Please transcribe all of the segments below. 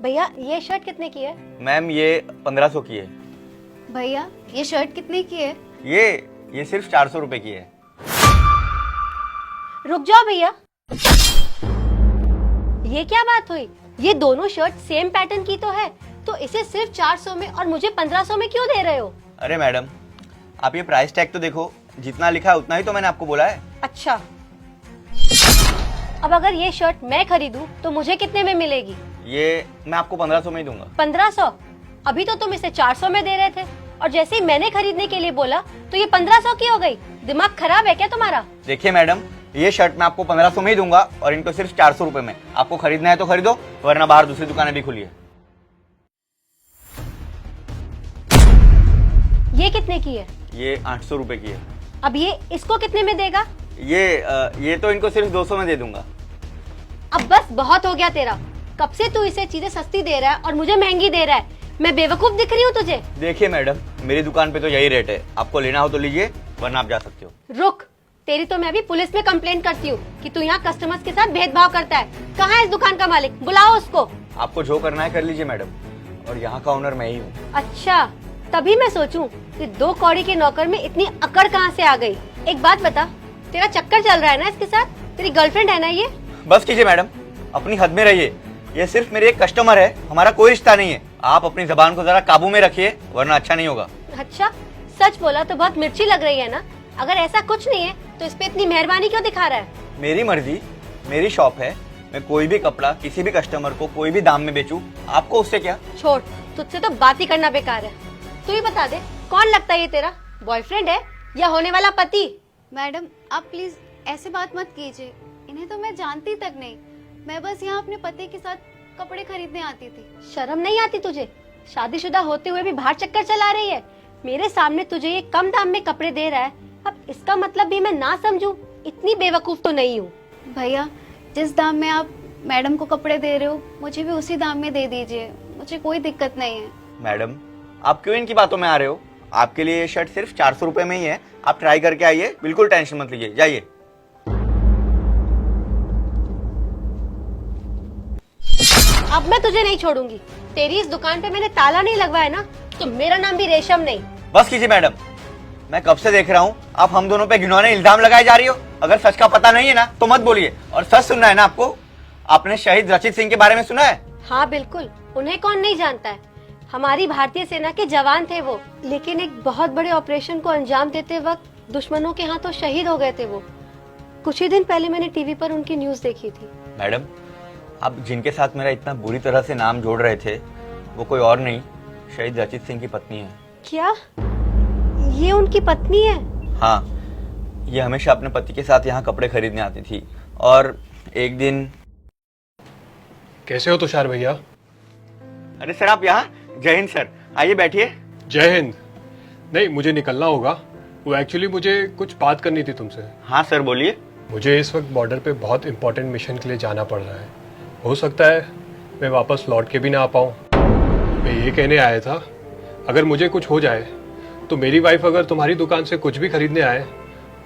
भैया ये शर्ट कितने की है? मैम ये 1500 की है। भैया ये शर्ट कितने की है? ये सिर्फ 400 रुपए की है। रुक जाओ भैया, ये क्या बात हुई? ये दोनों शर्ट सेम पैटर्न की तो है, तो इसे सिर्फ 400 में और मुझे 1500 में क्यों दे रहे हो? अरे मैडम, आप ये प्राइस टैग तो देखो, जितना लिखा है उतना ही तो मैंने आपको बोला है। अच्छा, अब अगर ये शर्ट मैं खरीदूं तो मुझे कितने में मिलेगी? ये मैं आपको 1500 में ही दूंगा। 1500? अभी तो तुम इसे 400 में दे रहे थे, और जैसे ही मैंने खरीदने के लिए बोला तो ये 1500 की हो गई। दिमाग खराब है क्या तुम्हारा? देखिए मैडम, ये शर्ट मैं आपको 1500 में ही दूंगा और इनको सिर्फ 400 रुपए में। आपको खरीदना है तो खरीदो, वरना बाहर दूसरी दुकानें भी खुली है। ये कितने की है? ये 800 रुपए की है। अब ये इसको कितने में देगा? ये तो इनको सिर्फ 200 में दे दूंगा। अब बस बहुत हो गया तेरा। कब से तू इसे चीजें सस्ती दे रहा है और मुझे महंगी दे रहा है। मैं बेवकूफ दिख रही हूँ तुझे? देखिए मैडम, मेरी दुकान पे तो यही रेट है, आपको लेना हो तो लीजिए, वरना आप जा सकते हो। रुक, तेरी तो मैं अभी पुलिस में कंप्लेन करती हूँ कि तू यहाँ कस्टमर्स के साथ भेदभाव करता है। कहाँ है इस दुकान का मालिक? बुलाओ उसको। आपको जो करना है कर लीजिए मैडम, और यहाँ का ओनर मैं ही हूँ। अच्छा, तभी मैं सोचूं कि 2 कौड़ी के नौकर में इतनी अकड़ कहाँ से आ गई। एक बात बता, तेरा चक्कर चल रहा है ना इसके साथ? तेरी गर्लफ्रेंड है ना ये? बस कीजिए मैडम, अपनी हद में रहिए। ये सिर्फ मेरे एक कस्टमर है, हमारा कोई रिश्ता नहीं है। आप अपनी जबान को जरा काबू में रखिए, वरना अच्छा नहीं होगा। अच्छा, सच बोला तो बहुत मिर्ची लग रही है ना? अगर ऐसा कुछ नहीं है तो इस पे इतनी मेहरबानी क्यों दिखा रहा है? मेरी मर्जी, मेरी शॉप है। मैं कोई भी कपड़ा किसी भी कस्टमर को कोई भी दाम में बेचूं, आपको उससे क्या? छोड़, तुझसे तो बात ही करना बेकार है। तू ही बता दे, कौन लगता है ये तेरा? बॉयफ्रेंड है या होने वाला पति? मैडम आप प्लीज ऐसे बात मत कीजिए, इन्हें तो मैं जानती तक नहीं। मैं बस यहाँ अपने पति के साथ कपड़े खरीदने आती थी। शर्म नहीं आती तुझे? शादीशुदा होते हुए भी बाहर चक्कर चला रही है। मेरे सामने तुझे ये कम दाम में कपड़े दे रहा है, अब इसका मतलब भी मैं ना समझूं? इतनी बेवकूफ तो नहीं हूँ। भैया जिस दाम में आप मैडम को कपड़े दे रहे हो, मुझे भी उसी दाम में दे दीजिए, मुझे कोई दिक्कत नहीं है। मैडम, आप क्यों इनकी बातों में आ रहे हो? आपके लिए ये शर्ट सिर्फ 400 रुपए में ही है। आप ट्राई करके आइए, बिल्कुल टेंशन मत लीजिए, जाइए। अब मैं तुझे नहीं छोड़ूंगी। तेरी इस दुकान पे मैंने ताला नहीं लगवाया ना, तो मेरा नाम भी रेशम नहीं। बस कीजिए मैडम, मैं कब से देख रहा हूँ आप हम दोनों पे घिनौने इल्जाम लगाए जा रही हो। अगर सच का पता नहीं है ना तो मत बोलिए, और सच सुनना है ना आपको। आपने शहीद रचित सिंह के बारे में सुना है? हाँ बिल्कुल, उन्हें कौन नहीं जानता है। हमारी भारतीय सेना के जवान थे वो, लेकिन एक बहुत बड़े ऑपरेशन को अंजाम देते वक्त दुश्मनों के हाथों शहीद हो गए थे वो। कुछ ही दिन पहले मैंने टीवी पर उनकी न्यूज देखी थी। मैडम, आप जिनके साथ मेरा इतना बुरी तरह से नाम जोड़ रहे थे, वो कोई और नहीं, शहीद रचित सिंह की पत्नी है। क्या ये उनकी पत्नी है? हाँ, ये हमेशा अपने पति के साथ यहाँ कपड़े खरीदने आती थी, और एक दिन। कैसे हो तुषार भैया? अरे सर, आप यहाँ? जय हिंद सर, आइए बैठिए। जय हिंद। नहीं, मुझे निकलना होगा। वो एक्चुअली मुझे कुछ बात करनी थी तुमसे। हाँ सर, बोलिए। मुझे इस वक्त बॉर्डर पे बहुत इंपॉर्टेंट मिशन के लिए जाना पड़ रहा है। हो सकता है मैं वापस लौट के भी ना आ पाऊँ। मैं ये कहने आया था, अगर मुझे कुछ हो जाए तो मेरी वाइफ अगर तुम्हारी दुकान से कुछ भी खरीदने आए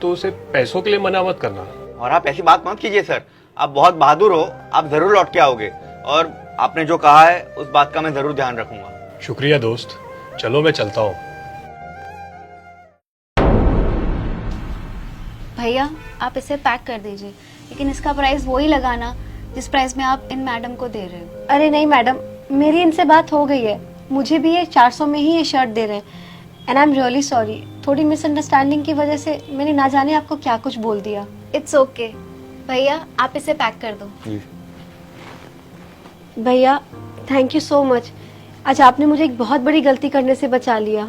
तो उसे पैसों के लिए मना मत करना। और आप ऐसी बात मत कीजिए सर, आप बहुत बहादुर हो, आप जरूर लौट के आओगे, और आपने जो कहा है उस बात का मैं जरूर ध्यान रखूंगा। शुक्रिया दोस्त, चलो मैं चलता हूँ। भैया आप इसे पैक कर दीजिए, लेकिन इसका प्राइस वही लगाना जिस प्राइस में आप इन मैडम को दे रहे हो। अरे नहीं मैडम, मेरी इनसे बात हो गई है। मुझे भी ये 400 में ही ये शर्ट दे रहे हैं, and I am really sorry. थोड़ी मिसअंडरस्टैंडिंग की वजह से मैंने ना जाने आपको क्या कुछ बोल दिया। इट्स ओके भैया, आप इसे पैक कर दो। भैया थैंक यू सो मच, आज आपने मुझे एक बहुत बड़ी गलती करने से बचा लिया।